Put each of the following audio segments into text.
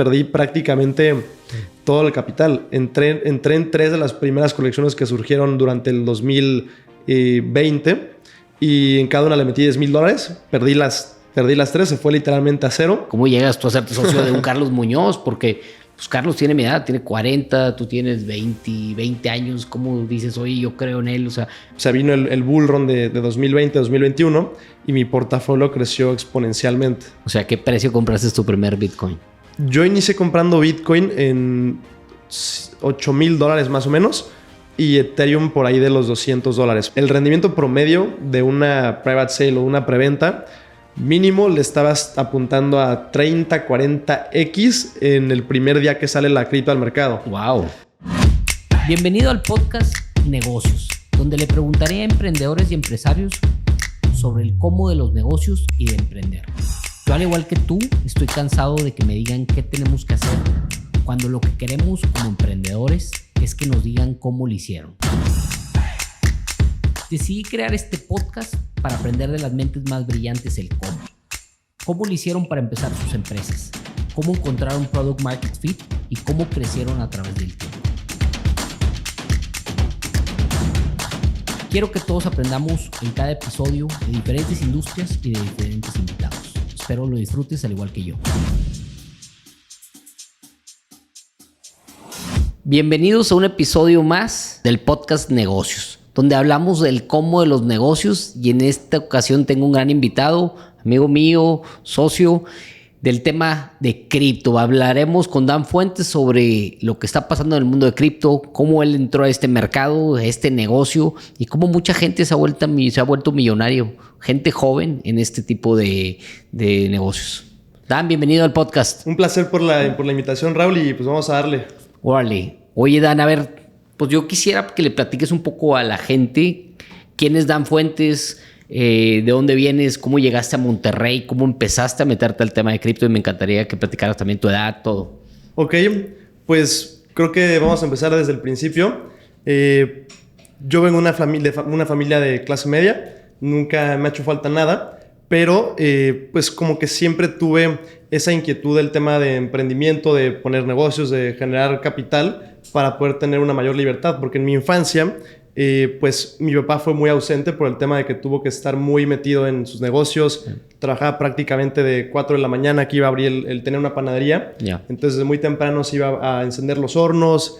perdí prácticamente todo el capital. Entré en 3 de las primeras colecciones que surgieron durante el 2020 y en cada una le metí $10,000. Perdí las 3, se fue literalmente a cero. ¿Cómo llegas tú a ser socio de un Carlos Muñoz? Porque pues Carlos tiene mi edad, tiene 40, tú tienes 20 años. ¿Cómo dices, oye, yo creo en él? O sea vino el bull run de 2020-2021 y mi portafolio creció exponencialmente. O sea, ¿qué precio compraste tu primer Bitcoin? Yo inicié comprando Bitcoin en $8,000 más o menos y Ethereum por ahí de los $200. El rendimiento promedio de una private sale o una preventa mínimo le estabas apuntando a 30, 40x en el primer día que sale la cripto al mercado. ¡Wow! Bienvenido al podcast Negocios, donde le preguntaré a emprendedores y empresarios sobre el cómo de los negocios y de emprender. Yo, al igual que tú, estoy cansado de que me digan qué tenemos que hacer cuando lo que queremos como emprendedores es que nos digan cómo lo hicieron. Decidí crear este podcast para aprender de las mentes más brillantes el cómo. Cómo lo hicieron para empezar sus empresas, cómo encontraron product market fit y cómo crecieron a través del tiempo. Quiero que todos aprendamos en cada episodio de diferentes industrias y de diferentes invitados. Espero lo disfrutes al igual que yo. Bienvenidos a un episodio más del podcast Negocios, donde hablamos del cómo de los negocios, y en esta ocasión tengo un gran invitado, amigo mío, socio, del tema de cripto. Hablaremos con Dan Fuentes sobre lo que está pasando en el mundo de cripto, cómo él entró a este mercado, a este negocio, y cómo mucha gente se ha vuelto millonario, gente joven en este tipo de negocios. Dan, bienvenido al podcast. Un placer por la invitación, Raúl, y pues vamos a darle. Órale. Oye, Dan, a ver, pues yo quisiera que le platiques un poco a la gente quién es Dan Fuentes, de dónde vienes, cómo llegaste a Monterrey, cómo empezaste a meterte al tema de cripto, y me encantaría que platicaras también tu edad, todo. Ok, pues creo que vamos a empezar desde el principio. Yo vengo de una familia de clase media, nunca me ha hecho falta nada, pero pues como que siempre tuve esa inquietud del tema de emprendimiento, de poner negocios, de generar capital para poder tener una mayor libertad, porque en mi infancia pues mi papá fue muy ausente por el tema de que tuvo que estar muy metido en sus negocios. Trabajaba prácticamente de 4 de la mañana, que iba a abrir el tener una panadería. Entonces desde muy temprano se iba a encender los hornos.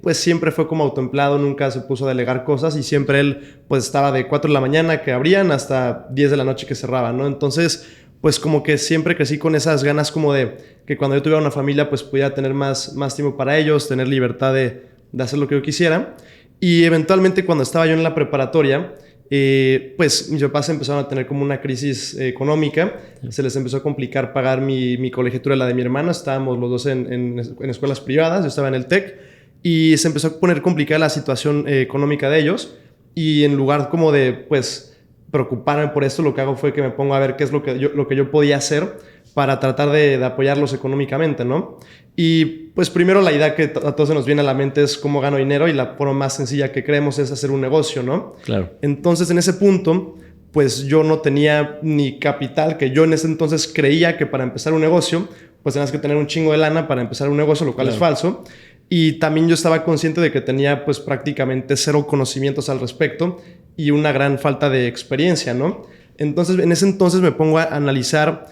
Pues siempre fue como autoempleado, nunca se puso a delegar cosas, y siempre él pues estaba de 4 de la mañana que abrían hasta 10 de la noche que cerraban, ¿no? Entonces pues como que siempre crecí con esas ganas como de que cuando yo tuviera una familia pues pudiera tener más tiempo para ellos, tener libertad de hacer lo que yo quisiera. Y eventualmente cuando estaba yo en la preparatoria, pues mis papás empezaron a tener como una crisis económica. Se les empezó a complicar pagar mi colegiatura y la de mi hermano. Estábamos los dos en escuelas privadas, yo estaba en el TEC, y se empezó a poner complicada la situación económica de ellos. Y en lugar como de pues preocuparme por esto, lo que hago fue que me pongo a ver qué es lo que yo podía hacer para tratar de apoyarlos económicamente, ¿no? Y pues primero la idea que a todos se nos viene a la mente es cómo gano dinero, y la forma más sencilla que creemos es hacer un negocio, ¿no? Claro. Entonces en ese punto pues yo no tenía ni capital, que yo en ese entonces creía que para empezar un negocio pues tenías que tener un chingo de lana para empezar un negocio, lo cual es falso. Y también yo estaba consciente de que tenía pues prácticamente cero conocimientos al respecto y una gran falta de experiencia, ¿no? Entonces en ese entonces me pongo a analizar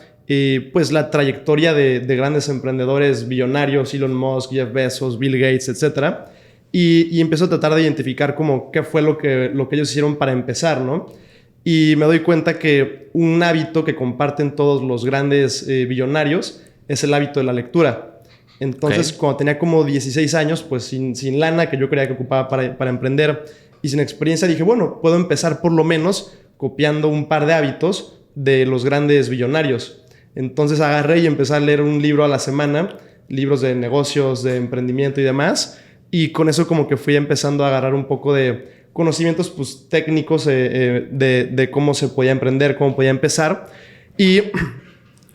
pues la trayectoria de grandes emprendedores billonarios, Elon Musk, Jeff Bezos, Bill Gates, etc. Y empiezo a tratar de identificar como qué fue lo que ellos hicieron para empezar, ¿no? Y me doy cuenta que un hábito que comparten todos los grandes billonarios es el hábito de la lectura. Entonces, cuando tenía como 16 años, pues sin lana que yo creía que ocupaba para emprender y sin experiencia, dije, bueno, puedo empezar por lo menos copiando un par de hábitos de los grandes billonarios. Entonces agarré y empecé a leer un libro a la semana, libros de negocios, de emprendimiento y demás, y con eso como que fui empezando a agarrar un poco de conocimientos pues técnicos de cómo se podía emprender, cómo podía empezar. Y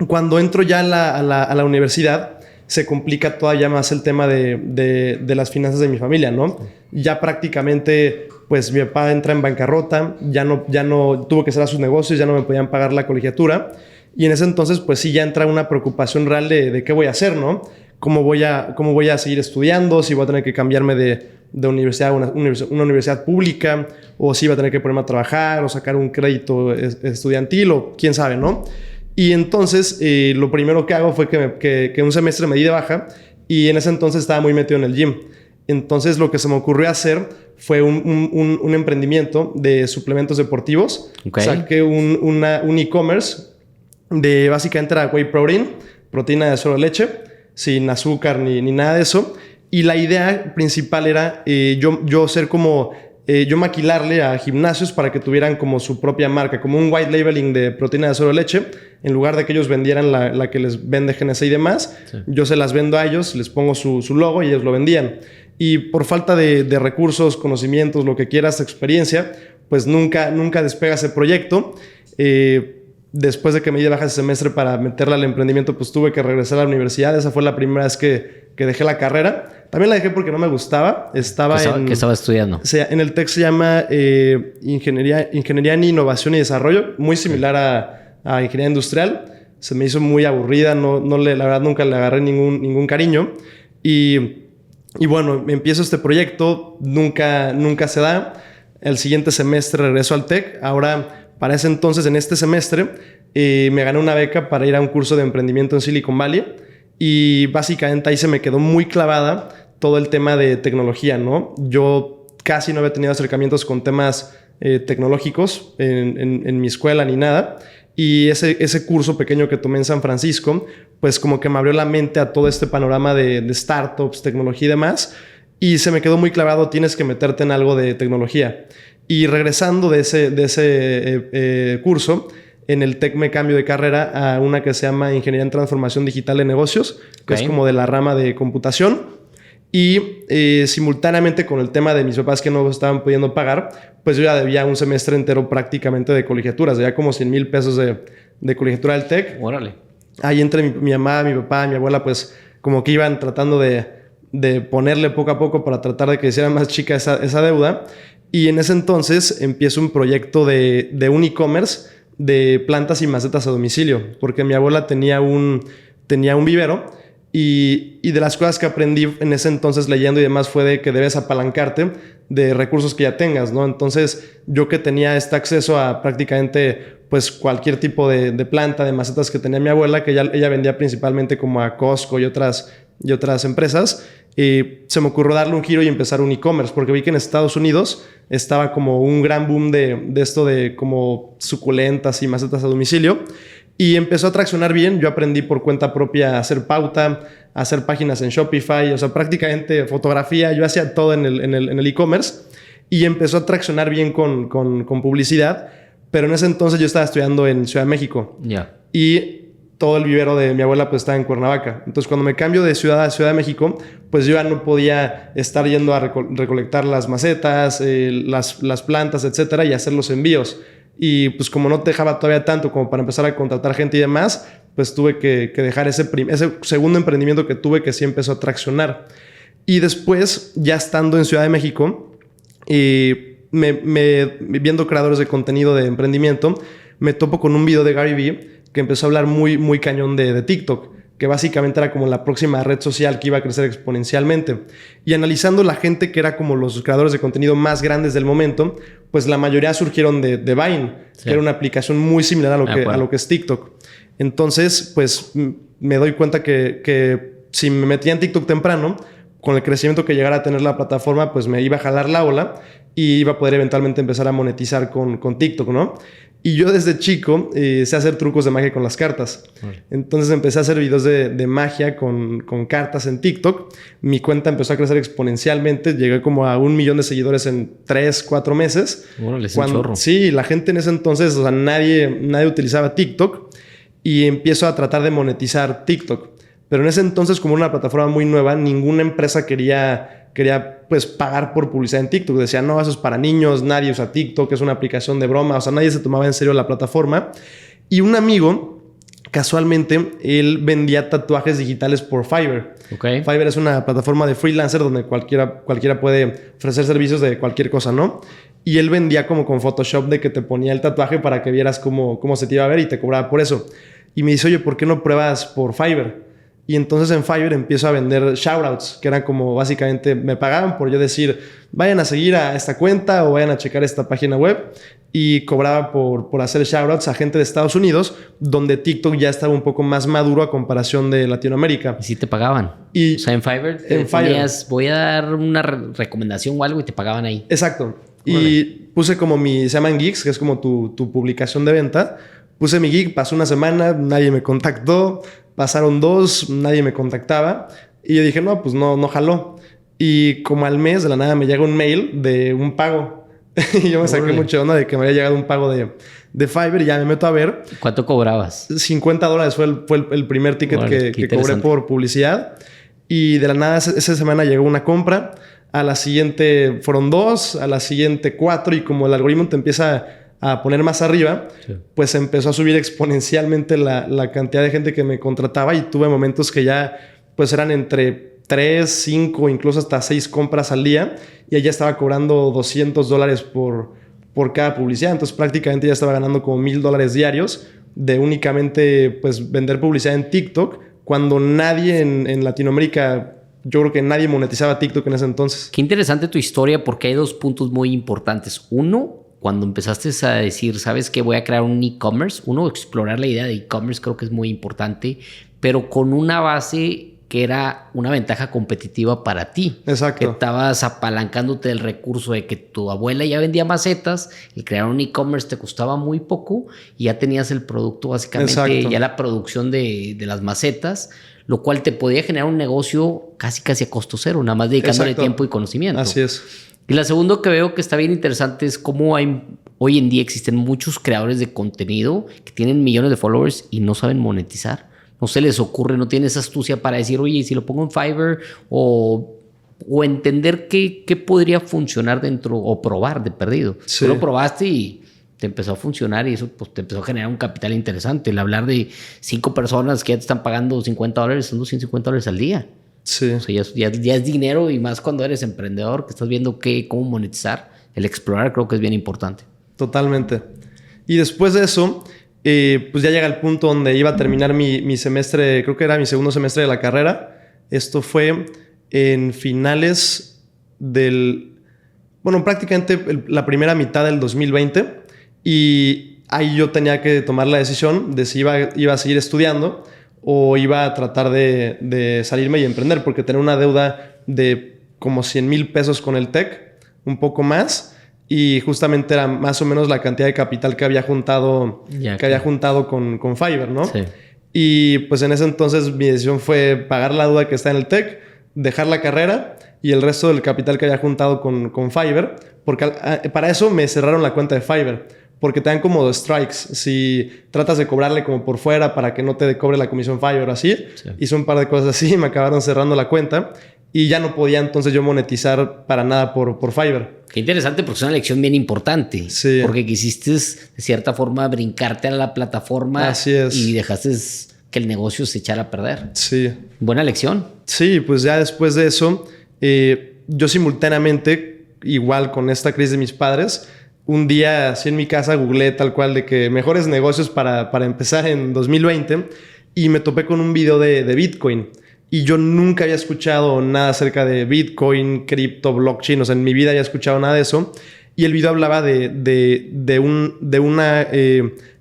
cuando entro ya a la universidad, se complica todavía más el tema de las finanzas de mi familia, ¿no? Ya prácticamente, pues mi papá entra en bancarrota, ya no tuvo que cerrar sus negocios, ya no me podían pagar la colegiatura. Y en ese entonces, pues sí, ya entra una preocupación real de qué voy a hacer, ¿no? ¿Cómo voy a seguir estudiando? Si voy a tener que cambiarme de universidad a una universidad pública, o si voy a tener que ponerme a trabajar, o sacar un crédito estudiantil, o quién sabe, ¿no? Y entonces, lo primero que hago fue que un semestre me di de baja, y en ese entonces estaba muy metido en el gym. Entonces, lo que se me ocurrió hacer fue un emprendimiento de suplementos deportivos. Okay. Saqué un e-commerce de básicamente era whey protein, proteína de suero de leche, sin azúcar ni nada de eso. Y la idea principal era yo ser como... yo maquilarle a gimnasios para que tuvieran como su propia marca, como un white labeling de proteína de suero de leche. En lugar de que ellos vendieran la que les vende GNC y demás, sí, yo se las vendo a ellos, les pongo su logo y ellos lo vendían. Y por falta de recursos, conocimientos, lo que quieras, experiencia, pues nunca despega ese proyecto. Después de que me di de baja ese semestre para meterla al emprendimiento, pues tuve que regresar a la universidad. Esa fue la primera vez que dejé la carrera. También la dejé porque no me gustaba. ¿Qué estaba estudiando? O sea, en el TEC se llama Ingeniería en Innovación y Desarrollo, muy similar a Ingeniería Industrial. Se me hizo muy aburrida, la verdad nunca le agarré ningún cariño. Y bueno, empiezo este proyecto, nunca se da. El siguiente semestre regreso al TEC. Ahora... Para ese entonces, en este semestre, me gané una beca para ir a un curso de emprendimiento en Silicon Valley, y básicamente ahí se me quedó muy clavada todo el tema de tecnología, ¿no? Yo casi no había tenido acercamientos con temas tecnológicos en mi escuela ni nada, y ese curso pequeño que tomé en San Francisco, pues como que me abrió la mente a todo este panorama de startups, tecnología y demás, y se me quedó muy clavado, tienes que meterte en algo de tecnología. Y regresando de ese curso, en el TEC me cambio de carrera a una que se llama Ingeniería en Transformación Digital de Negocios, que es como de la rama de computación. Y simultáneamente con el tema de mis papás que no estaban pudiendo pagar, pues yo ya debía un semestre entero prácticamente de colegiaturas, debía como 100,000 pesos de colegiatura del TEC. Órale. Ahí entre mi mamá, mi papá, mi abuela, pues como que iban tratando de ponerle poco a poco para tratar de que hiciera más chica esa deuda. Y en ese entonces empiezo un proyecto de un e-commerce de plantas y macetas a domicilio, porque mi abuela tenía un vivero, y de las cosas que aprendí en ese entonces leyendo y demás fue de que debes apalancarte de recursos que ya tengas, ¿no? Entonces yo que tenía este acceso a prácticamente pues cualquier tipo de planta, de macetas que tenía mi abuela, que ella vendía principalmente como a Costco y otras empresas, se me ocurrió darle un giro y empezar un e-commerce, porque vi que en Estados Unidos estaba como un gran boom de esto de como suculentas y macetas a domicilio, y empezó a traccionar bien. Yo aprendí por cuenta propia a hacer pauta, a hacer páginas en Shopify, o sea, prácticamente fotografía, yo hacía todo en el e-commerce, y empezó a traccionar bien con publicidad. Pero en ese entonces yo estaba estudiando en Ciudad de México. Yeah. Y todo el vivero de mi abuela pues estaba en Cuernavaca. Entonces cuando me cambio de ciudad a Ciudad de México, pues yo ya no podía estar yendo a recolectar las macetas, las plantas, etcétera, y hacer los envíos. Y pues como no te dejaba todavía tanto como para empezar a contratar gente y demás, pues tuve que dejar ese segundo emprendimiento que tuve, que sí empezó a traccionar. Y después, ya estando en Ciudad de México, viendo creadores de contenido de emprendimiento, me topo con un video de Gary Vee que empezó a hablar muy, muy cañón de TikTok, que básicamente era como la próxima red social que iba a crecer exponencialmente. Y analizando la gente que era como los creadores de contenido más grandes del momento, pues la mayoría surgieron de Vine, sí, que era una aplicación muy similar a lo que es TikTok. Entonces, pues me doy cuenta que si me metía en TikTok temprano, con el crecimiento que llegara a tener la plataforma, pues me iba a jalar la ola y iba a poder eventualmente empezar a monetizar con TikTok, ¿no? Y yo desde chico sé hacer trucos de magia con las cartas. Entonces empecé a hacer videos de magia con cartas en TikTok. Mi cuenta empezó a crecer exponencialmente. Llegué como a 1 millón de seguidores en 3-4 meses. Órale, es un chorro. Sí, la gente en ese entonces, o sea, nadie utilizaba TikTok, y empiezo a tratar de monetizar TikTok. Pero en ese entonces, como era una plataforma muy nueva, ninguna empresa quería pues pagar por publicidad en TikTok. Decía, no, eso es para niños, nadie usa TikTok, es una aplicación de broma. O sea, nadie se tomaba en serio la plataforma. Y un amigo casualmente él vendía tatuajes digitales por Fiverr. Okay. Fiverr es una plataforma de freelancer donde cualquiera puede ofrecer servicios de cualquier cosa, ¿no? Y él vendía como con Photoshop de que te ponía el tatuaje para que vieras cómo se te iba a ver y te cobraba por eso. Y me dice, oye, ¿por qué no pruebas por Fiverr? Y entonces en Fiverr empiezo a vender shoutouts, que eran como básicamente me pagaban por yo decir, vayan a seguir a esta cuenta o vayan a checar esta página web. Y cobraba por hacer shoutouts a gente de Estados Unidos, donde TikTok ya estaba un poco más maduro a comparación de Latinoamérica. ¿Y si te pagaban? Y o sea, en Fiverr tenías, voy a dar una recomendación o algo y te pagaban ahí. Exacto. Y puse como se llaman gigs, que es como tu publicación de venta. Puse mi gig, pasó una semana, nadie me contactó. Pasaron 2, nadie me contactaba. Y yo dije, no, pues no jaló. Y como al mes, de la nada, me llega un mail de un pago. Y yo me saqué mucha onda de que me había llegado un pago de Fiverr y ya me meto a ver. ¿Cuánto cobrabas? $50 fue el primer ticket que cobré por publicidad. Y de la nada esa semana llegó una compra. A la siguiente fueron 2, a la siguiente 4. Y como el algoritmo te empieza a poner más arriba, pues empezó a subir exponencialmente la cantidad de gente que me contrataba. Y tuve momentos que ya pues eran entre 3, 5, incluso hasta 6 compras al día. Y ella estaba cobrando $200 por cada publicidad. Entonces prácticamente ya estaba ganando como $1,000 diarios de únicamente pues vender publicidad en TikTok, cuando nadie en Latinoamérica, yo creo que nadie monetizaba TikTok en ese entonces. Qué interesante tu historia, porque hay 2 puntos muy importantes. Uno, cuando empezaste a decir, ¿sabes qué? Voy a crear un e-commerce. Uno, explorar la idea de e-commerce creo que es muy importante, pero con una base que era una ventaja competitiva para ti. Exacto. Que estabas apalancándote del recurso de que tu abuela ya vendía macetas, y crear un e-commerce te costaba muy poco y ya tenías el producto básicamente, exacto, ya la producción de las macetas, lo cual te podía generar un negocio casi a costo cero, nada más dedicándole exacto, tiempo y conocimiento. Así es. Y la segunda que veo que está bien interesante es cómo hoy en día existen muchos creadores de contenido que tienen millones de followers y no saben monetizar. No se les ocurre, no tienen esa astucia para decir, oye, si lo pongo en Fiverr, o entender qué podría funcionar dentro, o probar de perdido. Sí. Tú lo probaste y te empezó a funcionar, y eso pues, te empezó a generar un capital interesante. El hablar de 5 personas que ya te están pagando $50, son $250 al día. Sí. O sea, ya es dinero, y más cuando eres emprendedor, que estás viendo cómo monetizar. El explorar creo que es bien importante. Totalmente. Y después de eso, pues ya llega el punto donde iba a terminar mi semestre, creo que era mi segundo semestre de la carrera. Esto fue en finales prácticamente la primera mitad del 2020. Y ahí yo tenía que tomar la decisión de si iba a seguir estudiando o iba a tratar de salirme y emprender, porque tenía una deuda de como 100,000 pesos con el TEC, un poco más. Y justamente era más o menos la cantidad de capital que había juntado, con Fiverr, ¿no? Sí. Y pues en ese entonces mi decisión fue pagar la deuda que está en el TEC, dejar la carrera y el resto del capital que había juntado con Fiverr, porque para eso me cerraron la cuenta de Fiverr, porque te dan como strikes si tratas de cobrarle como por fuera para que no te cobre la comisión Fiverr, así. Sí. Hice un par de cosas así y me acabaron cerrando la cuenta. Y ya no podía entonces yo monetizar para nada por Fiverr. Qué interesante, porque es una lección bien importante. Sí. Porque quisiste, de cierta forma, brincarte a la plataforma. Así es. Y dejaste que el negocio se echara a perder. Sí. Buena lección. Sí, pues ya después de eso, yo simultáneamente, igual con esta crisis de mis padres, un día así en mi casa googleé tal cual de que mejores negocios para empezar en 2020 y me topé con un video de Bitcoin. Y yo nunca había escuchado nada acerca de Bitcoin, cripto, blockchain. O sea, en mi vida había escuchado nada de eso. Y el video hablaba de una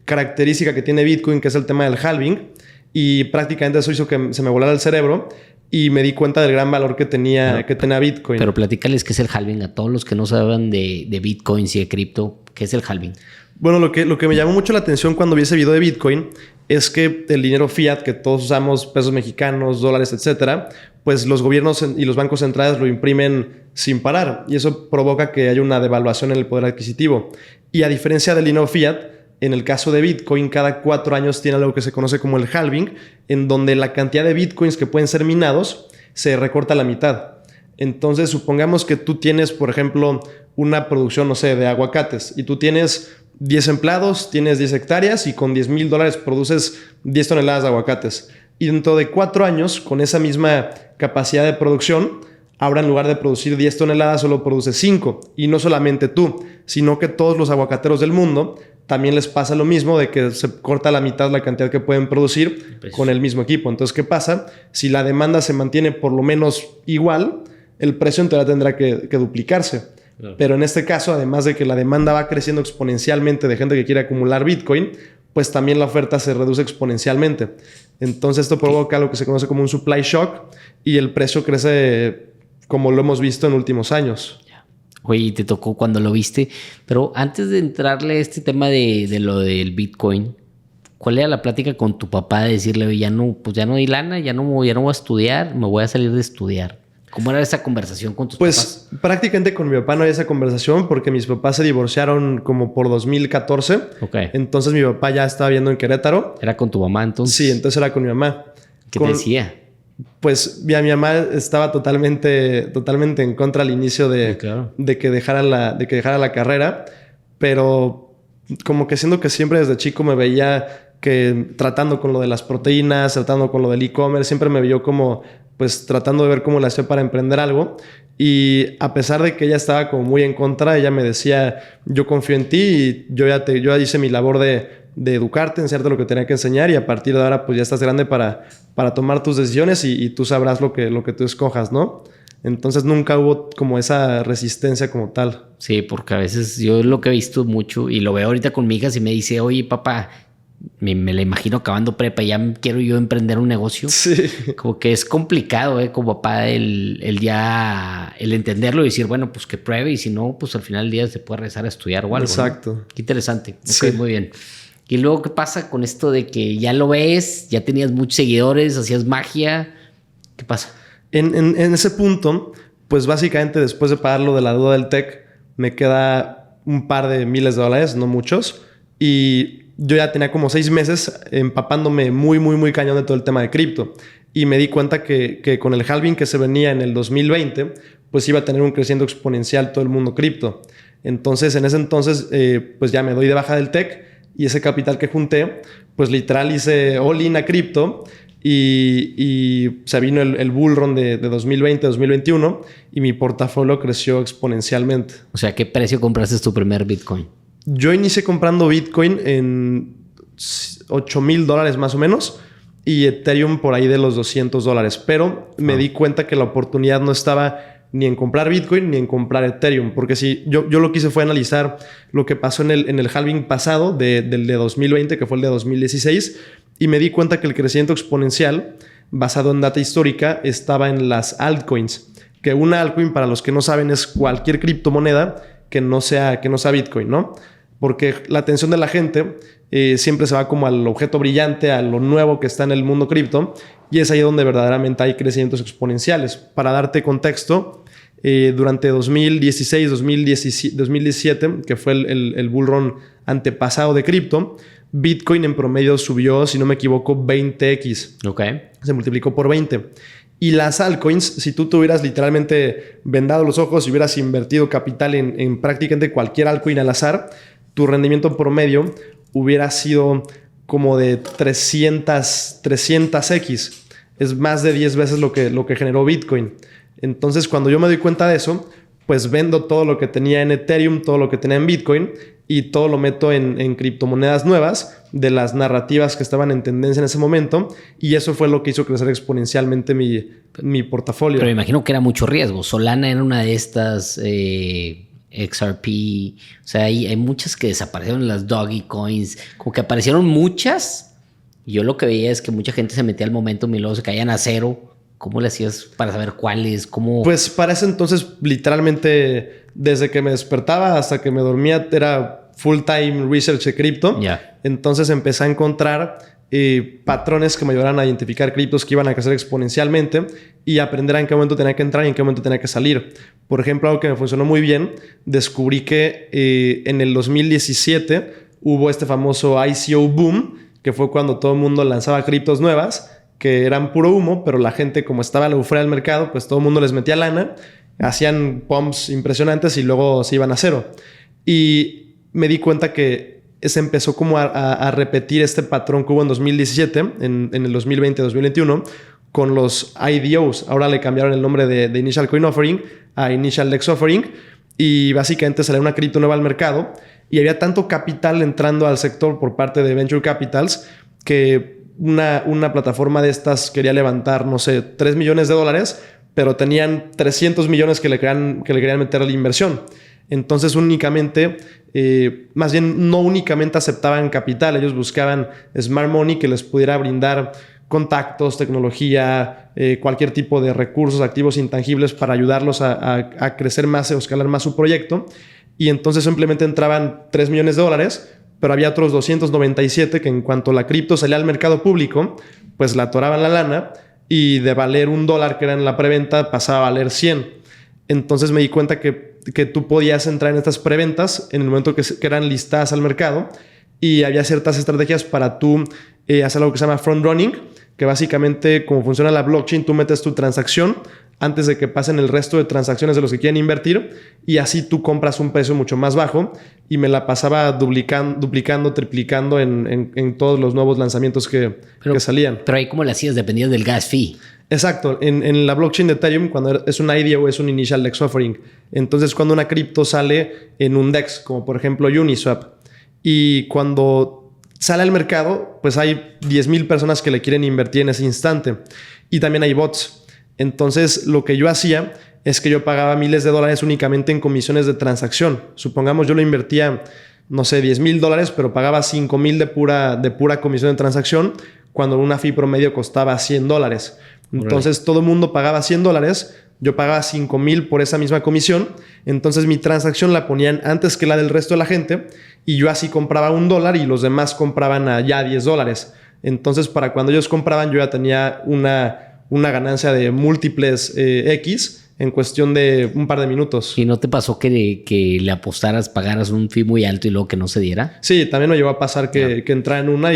característica que tiene Bitcoin, que es el tema del halving. Y prácticamente eso hizo que se me volara el cerebro. Y me di cuenta del gran valor que tenía Bitcoin. Pero platícales qué es el halving a todos los que no saben de Bitcoin y de cripto. ¿Qué es el halving? Bueno, lo que me llamó mucho la atención cuando vi ese video de Bitcoin es que el dinero fiat, que todos usamos, pesos mexicanos, dólares, etcétera, pues los gobiernos y los bancos centrales lo imprimen sin parar. Y eso provoca que haya una devaluación en el poder adquisitivo. Y a diferencia del dinero fiat, en el caso de Bitcoin, cada 4 años tiene algo que se conoce como el halving, en donde la cantidad de Bitcoins que pueden ser minados se recorta a la mitad. Entonces, supongamos que tú tienes, por ejemplo, una producción, no sé, de aguacates y tú tienes 10 empleados, tienes 10 hectáreas y con $10,000 produces 10 toneladas de aguacates. Y dentro de 4 años, con esa misma capacidad de producción, ahora en lugar de producir 10 toneladas, solo produces 5. Y no solamente tú, sino que todos los aguacateros del mundo también les pasa lo mismo, de que se corta a la mitad la cantidad que pueden producir con el mismo equipo. Entonces, ¿qué pasa? Si la demanda se mantiene por lo menos igual, el precio en teoría tendrá que duplicarse. Claro. Pero en este caso, además de que la demanda va creciendo exponencialmente de gente que quiere acumular Bitcoin, pues también la oferta se reduce exponencialmente. Entonces esto provoca lo que se conoce como un supply shock y el precio crece como lo hemos visto en últimos años. Oye, te tocó cuando lo viste, pero antes de entrarle a este tema de lo del Bitcoin, ¿cuál era la plática con tu papá de decirle, oye, ya no hay lana, ya no voy a estudiar, me voy a salir de estudiar? ¿Cómo era esa conversación con tus papás? Pues prácticamente con mi papá no había esa conversación porque mis papás se divorciaron como por 2014. Okay. Entonces mi papá ya estaba viviendo en Querétaro. ¿Era con tu mamá entonces? Sí, entonces era con mi mamá. ¿Qué te decía? Pues mi mamá estaba totalmente en contra al inicio de que dejara la carrera, pero como que siento que siempre desde chico me veía que tratando con lo de las proteínas, tratando con lo del e-commerce, siempre me vio como pues tratando de ver cómo la hacía para emprender algo. Y a pesar de que ella estaba como muy en contra, ella me decía, yo confío en ti y yo ya hice mi labor de educarte, enseñarte lo que tenía que enseñar y a partir de ahora pues ya estás grande para tomar tus decisiones y tú sabrás lo que tú escojas, ¿no? Entonces nunca hubo como esa resistencia como tal. Sí, porque a veces yo lo que he visto mucho y lo veo ahorita con mi hija, si me dice, oye papá, me la imagino acabando prepa, ya quiero yo emprender un negocio. Sí. Como que es complicado, como papá, el entenderlo y decir, bueno, pues que pruebe y si no, pues al final del día se puede regresar a estudiar o algo. Exacto. ¿No? Qué interesante. Sí. Ok, muy bien. Y luego, ¿qué pasa con esto de que ya lo ves, ya tenías muchos seguidores, hacías magia? ¿Qué pasa? En ese punto, pues básicamente después de pagar lo de la deuda del TEC, me queda un par de miles de dólares, no muchos, y yo ya tenía como 6 meses empapándome muy cañón de todo el tema de cripto. Y me di cuenta que con el halving que se venía en el 2020, pues iba a tener un creciendo exponencial todo el mundo cripto. Entonces, en ese entonces, pues ya me doy de baja del TEC y ese capital que junté, pues literal hice all-in a cripto y se vino el bull run de 2020-2021 y mi portafolio creció exponencialmente. O sea, ¿qué precio compraste tu primer Bitcoin? Yo inicié comprando Bitcoin en $8,000 más o menos y Ethereum por ahí de los $200. Pero me di cuenta que la oportunidad no estaba ni en comprar Bitcoin ni en comprar Ethereum. Porque si yo lo que hice fue analizar lo que pasó en el halving pasado del de 2020, que fue el de 2016, y me di cuenta que el crecimiento exponencial basado en data histórica estaba en las altcoins. Que una altcoin, para los que no saben, es cualquier criptomoneda que no sea Bitcoin, ¿no? Porque la atención de la gente siempre se va como al objeto brillante, a lo nuevo que está en el mundo cripto, y es ahí donde verdaderamente hay crecimientos exponenciales. Para darte contexto, durante 2016-2017, que fue el bull run antepasado de cripto, Bitcoin en promedio subió, si no me equivoco, 20x. Ok. Se multiplicó por 20. Y las altcoins, si tú tuvieras literalmente vendado los ojos y hubieras invertido capital en prácticamente cualquier altcoin al azar, tu rendimiento promedio hubiera sido como de 300x. Es más de 10 veces lo que generó Bitcoin. Entonces, cuando yo me doy cuenta de eso, pues vendo todo lo que tenía en Ethereum, todo lo que tenía en Bitcoin y todo lo meto en criptomonedas nuevas de las narrativas que estaban en tendencia en ese momento, y eso fue lo que hizo crecer exponencialmente mi portafolio. Pero me imagino que era mucho riesgo. Solana era una de estas, XRP, o sea, hay muchas que desaparecieron, las Doggy Coins, como que aparecieron muchas, y yo lo que veía es que mucha gente se metía al momento y luego se caían a cero. ¿Cómo le hacías para saber cuáles? ¿Cómo? Pues para ese entonces, literalmente, desde que me despertaba hasta que me dormía, era full time research de cripto. Yeah. Entonces empecé a encontrar patrones que me ayudaran a identificar criptos que iban a crecer exponencialmente y aprender en qué momento tenía que entrar y en qué momento tenía que salir. Por ejemplo, algo que me funcionó muy bien, descubrí que en el 2017 hubo este famoso ICO boom, que fue cuando todo el mundo lanzaba criptos nuevas, que eran puro humo, pero la gente, como estaba en la euforia del mercado, pues todo el mundo les metía lana, hacían pumps impresionantes y luego se iban a cero. Y me di cuenta que se empezó como a repetir este patrón que hubo en 2017, en el 2020-2021, con los IDOs. Ahora le cambiaron el nombre de Initial Coin Offering a Initial Dex Offering y básicamente salió una cripto nueva al mercado y había tanto capital entrando al sector por parte de Venture Capitals que una plataforma de estas quería levantar, no sé, $3 millones, pero tenían 300 millones que le querían meter a la inversión. Entonces únicamente, más bien no únicamente aceptaban capital, ellos buscaban smart money que les pudiera brindar contactos, tecnología, cualquier tipo de recursos, activos intangibles para ayudarlos a crecer más o escalar más su proyecto. Y entonces simplemente entraban $3 millones, pero había otros 297 que en cuanto la cripto salía al mercado público, pues la atoraban la lana y de valer $1 que era en la preventa pasaba a valer 100. Entonces me di cuenta que tú podías entrar en estas preventas en el momento que eran listadas al mercado y había ciertas estrategias para tú hacer algo que se llama front running, que básicamente como funciona la blockchain, tú metes tu transacción antes de que pasen el resto de transacciones de los que quieren invertir y así tú compras un precio mucho más bajo y me la pasaba duplicando, triplicando en todos los nuevos lanzamientos que salían. Pero ahí como lo hacías, dependía del gas fee. Exacto. En la blockchain de Ethereum, cuando es un IDO, es un Initial Dex Offering. Entonces, cuando una cripto sale en un DEX, como por ejemplo Uniswap, y cuando sale al mercado, pues hay 10,000 personas que le quieren invertir en ese instante. Y también hay bots. Entonces, lo que yo hacía es que yo pagaba miles de dólares únicamente en comisiones de transacción. Supongamos yo lo invertía, no sé, $10,000, pero pagaba 5,000 de pura comisión de transacción, cuando una fee promedio costaba $100. Entonces todo el mundo pagaba $100, yo pagaba 5,000 por esa misma comisión. Entonces mi transacción la ponían antes que la del resto de la gente y yo así compraba $1 y los demás compraban a ya $10. Entonces para cuando ellos compraban yo ya tenía una ganancia de múltiples X en cuestión de un par de minutos. ¿Y no te pasó que le apostaras, pagaras un fee muy alto y luego que no se diera? Sí, también me llegó a pasar que entrara en una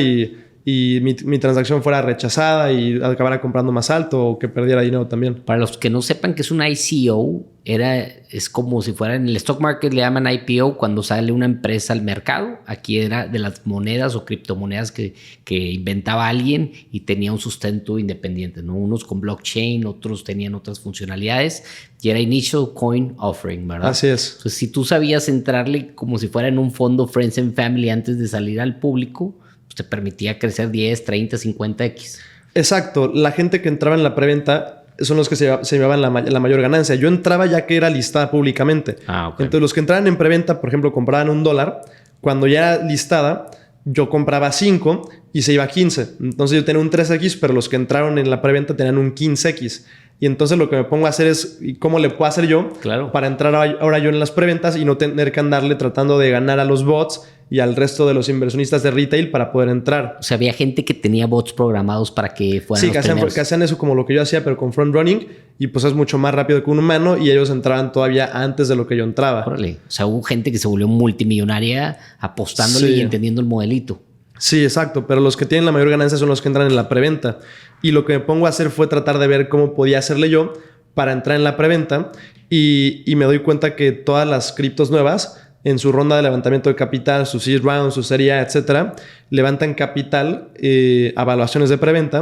y mi transacción fuera rechazada y acabara comprando más alto o que perdiera dinero también. Para los que no sepan que es un ICO, es como si fuera en el stock market, le llaman IPO cuando sale una empresa al mercado. Aquí era de las monedas o criptomonedas que inventaba alguien y tenía un sustento independiente, ¿no? Unos con blockchain, otros tenían otras funcionalidades y era Initial Coin Offering, ¿verdad? Así es. Entonces, si tú sabías entrarle como si fuera en un fondo Friends and Family antes de salir al público, te permitía crecer 10, 30, 50x. Exacto. La gente que entraba en la preventa son los que se llevaban la mayor ganancia. Yo entraba ya que era listada públicamente. Okay. Entonces, los que entraban en preventa, por ejemplo, compraban $1. Cuando ya era listada, yo compraba 5 y se iba a 15. Entonces, yo tenía un 3x, pero los que entraron en la preventa tenían un 15x. Y entonces lo que me pongo a hacer es cómo le puedo hacer yo para entrar ahora yo en las preventas y no tener que andarle tratando de ganar a los bots y al resto de los inversionistas de retail para poder entrar. O sea, había gente que tenía bots programados para que fueran los primeros. Que hacían eso como lo que yo hacía, pero con front running y pues es mucho más rápido que un humano y ellos entraban todavía antes de lo que yo entraba. Órale. O sea, hubo gente que se volvió multimillonaria apostándole y entendiendo el modelito. Sí, exacto. Pero los que tienen la mayor ganancia son los que entran en la preventa. Y lo que me pongo a hacer fue tratar de ver cómo podía hacerle yo para entrar en la preventa. Y me doy cuenta que todas las criptos nuevas, en su ronda de levantamiento de capital, su seed round, su serie A, etcétera, levantan capital a evaluaciones de preventa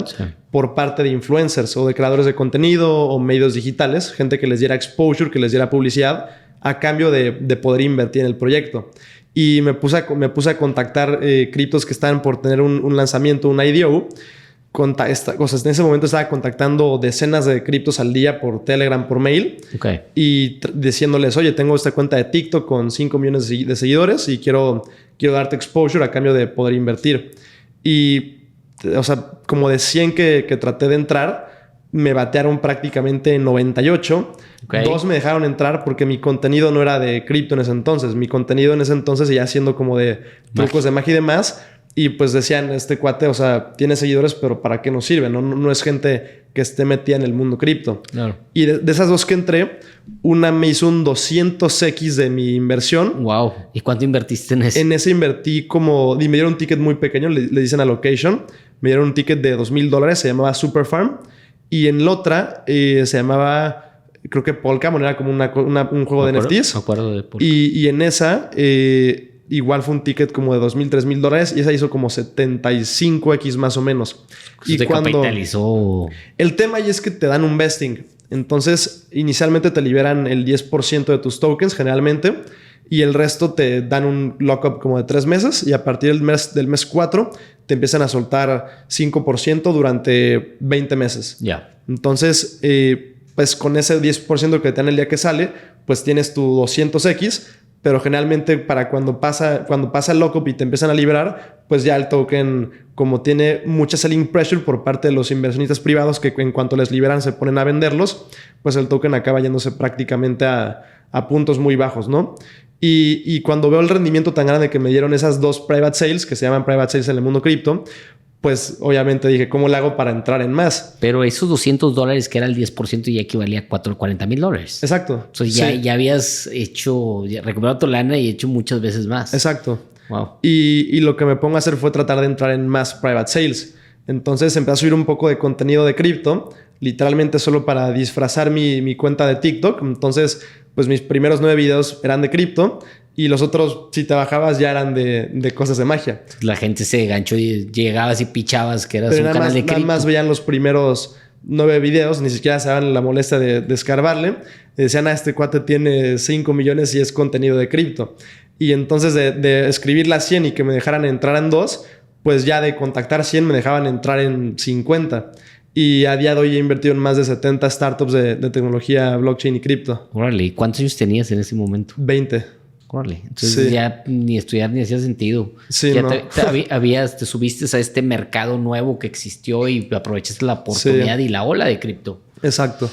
por parte de influencers o de creadores de contenido o medios digitales, gente que les diera exposure, que les diera publicidad a cambio de poder invertir en el proyecto. Y me puse a contactar criptos que estaban por tener un lanzamiento, un IDO. En ese momento estaba contactando decenas de criptos al día por Telegram, por mail. Y diciéndoles, oye, tengo esta cuenta de TikTok con 5 millones de seguidores y quiero darte exposure a cambio de poder invertir. Y, o sea, como de 100 que traté de entrar, me batearon prácticamente 98. 2 me dejaron entrar porque mi contenido no era de cripto en ese entonces. Mi contenido en ese entonces seguía siendo como de trucos de magia y demás. Y pues decían, este cuate, o sea, tiene seguidores, pero ¿para qué nos sirve? No es gente que esté metida en el mundo cripto. Claro. Y de esas 2 que entré, una me hizo un 200x de mi inversión. Wow. ¿Y cuánto invertiste en ese? En ese invertí y me dieron un ticket muy pequeño, le dicen allocation. Me dieron un ticket de $2,000, se llamaba Super Farm. Y en la otra se llamaba, creo que Polkamon, era como un juego de NFTs. Me acuerdo de Polkamon. Y en esa igual fue un ticket como de $2,000, $3,000 y esa hizo como 75x más o menos. Eso te capitalizó. El tema ahí es que te dan un vesting. Entonces, inicialmente te liberan el 10% de tus tokens generalmente y el resto te dan un lockup como de 3 meses y a partir del mes 4 te empiezan a soltar 5% durante 20 meses. Ya. Entonces, pues con ese 10% que te dan el día que sale, pues tienes tu 200x, pero generalmente para cuando pasa el lockup y te empiezan a liberar, pues ya el token, como tiene mucha selling pressure por parte de los inversionistas privados que en cuanto les liberan se ponen a venderlos, pues el token acaba yéndose prácticamente a puntos muy bajos, ¿no? Y cuando veo el rendimiento tan grande que me dieron esas 2 private sales, que se llaman private sales en el mundo cripto, pues obviamente dije, ¿cómo le hago para entrar en más? Pero esos $200 que era el 10% ya equivalía a $40,000. Exacto. Entonces ya habías recuperado tu lana y hecho muchas veces más. Exacto. Wow. Y lo que me pongo a hacer fue tratar de entrar en más private sales. Entonces empecé a subir un poco de contenido de cripto, literalmente solo para disfrazar mi cuenta de TikTok. Entonces, pues mis primeros 9 videos eran de cripto y los otros, si te bajabas, ya eran de cosas de magia. La gente se ganchó y llegabas y pichabas que eras un canal de cripto. Nada más veían los primeros 9 videos, ni siquiera se daban la molestia de escarbarle. Y decían, este cuate tiene 5 millones y es contenido de cripto. Y entonces de escribir las 100 y que me dejaran entrar en 2, pues ya de contactar 100 me dejaban entrar en 50. Y a día de hoy he invertido en más de 70 startups de tecnología, blockchain y cripto. Órale, ¿y cuántos años tenías en ese momento? 20. Órale, entonces Sí. ya ni estudiar ni hacía sentido. Sí, ya no. te subiste a este mercado nuevo que existió y aprovechaste la oportunidad y la ola de cripto. Exacto.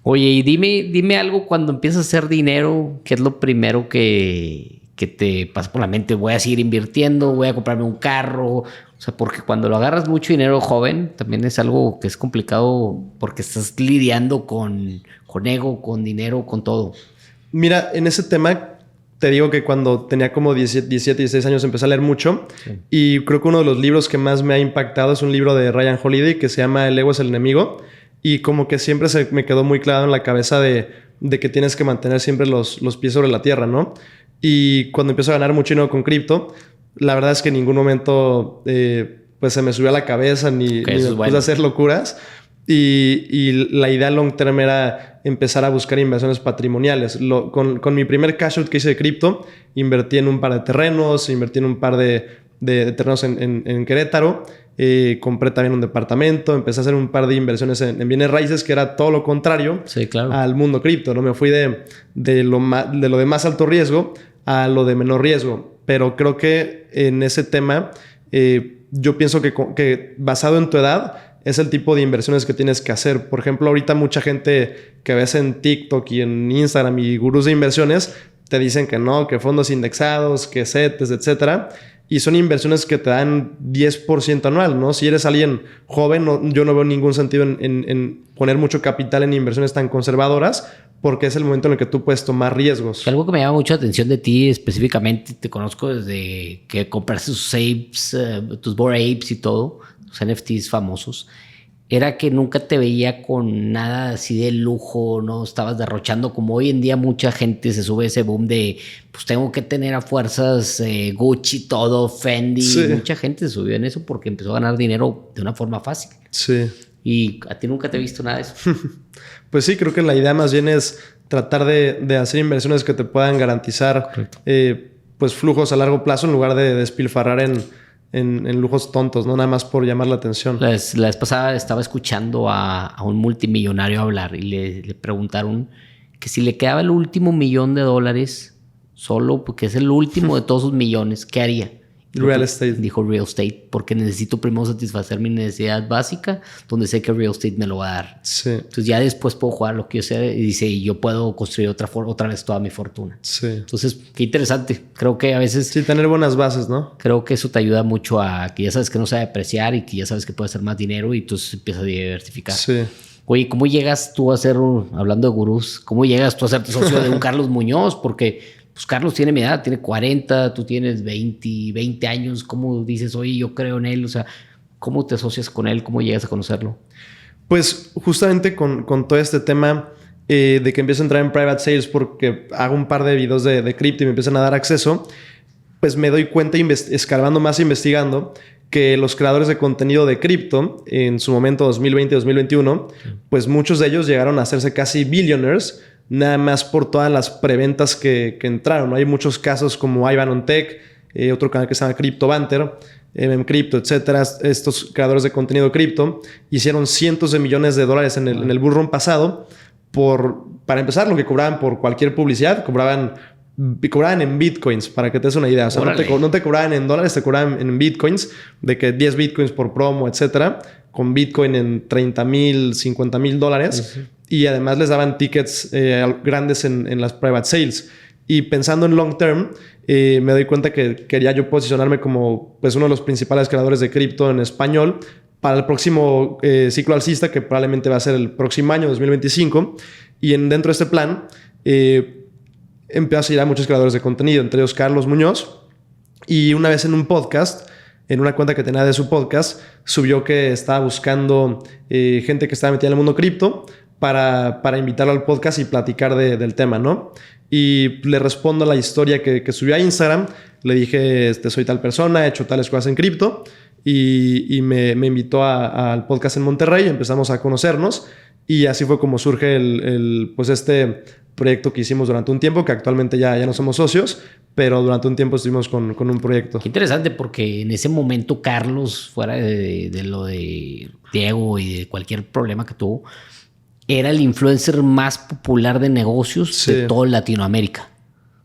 Oye, y dime algo cuando empiezas a hacer dinero, ¿qué es lo primero que te pasa por la mente? Voy a seguir invirtiendo, voy a comprarme un carro. O sea, porque cuando lo agarras mucho dinero joven, también es algo que es complicado porque estás lidiando con ego, con dinero, con todo. Mira, en ese tema te digo que cuando tenía como 17, 16 años empecé a leer mucho. Sí. Y creo que uno de los libros que más me ha impactado es un libro de Ryan Holiday que se llama El ego es el enemigo. Y como que siempre se me quedó muy clavado en la cabeza de que tienes que mantener siempre los pies sobre la tierra, ¿no? Y cuando empiezo a ganar mucho dinero con cripto, la verdad es que en ningún momento pues se me subió a la cabeza ni me puse a hacer locuras. Y la idea long term era empezar a buscar inversiones patrimoniales. Con mi primer cash out que hice de cripto, invertí en un par de terrenos, invertí en un par de terrenos en Querétaro. Compré también un departamento, empecé a hacer un par de inversiones en bienes raíces, que era todo lo contrario al mundo cripto, ¿no? Me fui de lo de más alto riesgo a lo de menor riesgo. Pero creo que en ese tema, yo pienso que basado en tu edad, es el tipo de inversiones que tienes que hacer. Por ejemplo, ahorita mucha gente que ves en TikTok y en Instagram y gurús de inversiones te dicen que no, que fondos indexados, que CETES, etcétera. Y son inversiones que te dan 10% anual, ¿no? Si eres alguien joven, yo no veo ningún sentido en poner mucho capital en inversiones tan conservadoras porque es el momento en el que tú puedes tomar riesgos. Algo que me llama mucho la atención de ti específicamente, te conozco desde que compraste tus apes, tus Bored Apes y todo, los NFTs famosos, era que nunca te veía con nada así de lujo, no estabas derrochando como hoy en día mucha gente se sube ese boom de pues tengo que tener a fuerzas Gucci, todo, Fendi. Sí. Mucha gente se subió en eso porque empezó a ganar dinero de una forma fácil. Sí. Y a ti nunca te he visto nada de eso. Pues sí, creo que la idea más bien es tratar de hacer inversiones que te puedan garantizar pues flujos a largo plazo en lugar de despilfarrar en lujos tontos, no nada más por llamar la atención. La vez pasada estaba escuchando a un multimillonario hablar y le preguntaron que si le quedaba el último $1,000,000 solo porque es el último de todos sus millones, ¿qué haría? Real estate. Dijo real estate, porque necesito primero satisfacer mi necesidad básica, donde sé que real estate me lo va a dar. Sí. Entonces ya después puedo jugar lo que yo sea y dice, y yo puedo construir otra vez toda mi fortuna. Sí. Entonces, qué interesante. Creo que a veces... Sí, tener buenas bases, ¿no? Creo que eso te ayuda mucho a que ya sabes que no se va a apreciar y que ya sabes que puedes hacer más dinero y entonces empiezas a diversificar. Sí. Oye, ¿cómo llegas tú a ser, hablando de gurús, cómo llegas tú a ser socio de un Carlos Muñoz? Porque... Pues Carlos tiene mi edad, tiene 40, tú tienes 20 años. ¿Cómo dices, oye, yo creo en él? O sea, ¿cómo te asocias con él? ¿Cómo llegas a conocerlo? Pues justamente con todo este tema de que empiezo a entrar en private sales porque hago un par de videos de cripto y me empiezan a dar acceso. pues me doy cuenta, escarbando más, investigando, que los creadores de contenido de cripto, en su momento 2020-2021, pues muchos de ellos llegaron a hacerse casi billionaires, nada más por todas las preventas que entraron. Hay muchos casos como Ivan on Tech, otro canal que se llama Crypto Banter, Crypto, etcétera. Estos creadores de contenido cripto hicieron cientos de millones de dólares en el bull run pasado para empezar, lo que cobraban por cualquier publicidad, cobraban en bitcoins, para que te des una idea. O sea, no te cobraban en dólares, te cobraban en bitcoins, de que 10 bitcoins por promo, etcétera, con bitcoin en 30,000, 50,000 dólares. Uh-huh. Y además les daban tickets grandes en las private sales. Y pensando en long term, me doy cuenta que quería yo posicionarme como pues, uno de los principales creadores de cripto en español para el próximo ciclo alcista, que probablemente va a ser el próximo año, 2025. Y dentro de este plan, empecé a seguir a muchos creadores de contenido, entre ellos Carlos Muñoz. Y una vez en un podcast, en una cuenta que tenía de su podcast, subió que estaba buscando gente que estaba metida en el mundo cripto para invitarlo al podcast y platicar del tema, ¿no? Y le respondo a la historia que subió a Instagram. Le dije, soy tal persona, he hecho tales cosas en cripto. Y me invitó al podcast en Monterrey. Empezamos a conocernos. Y así fue como surge pues este proyecto que hicimos durante un tiempo, que actualmente ya no somos socios, pero durante un tiempo estuvimos con un proyecto. Qué interesante, porque en ese momento Carlos, fuera de lo de Diego y de cualquier problema que tuvo, era el influencer más popular de negocios de toda Latinoamérica.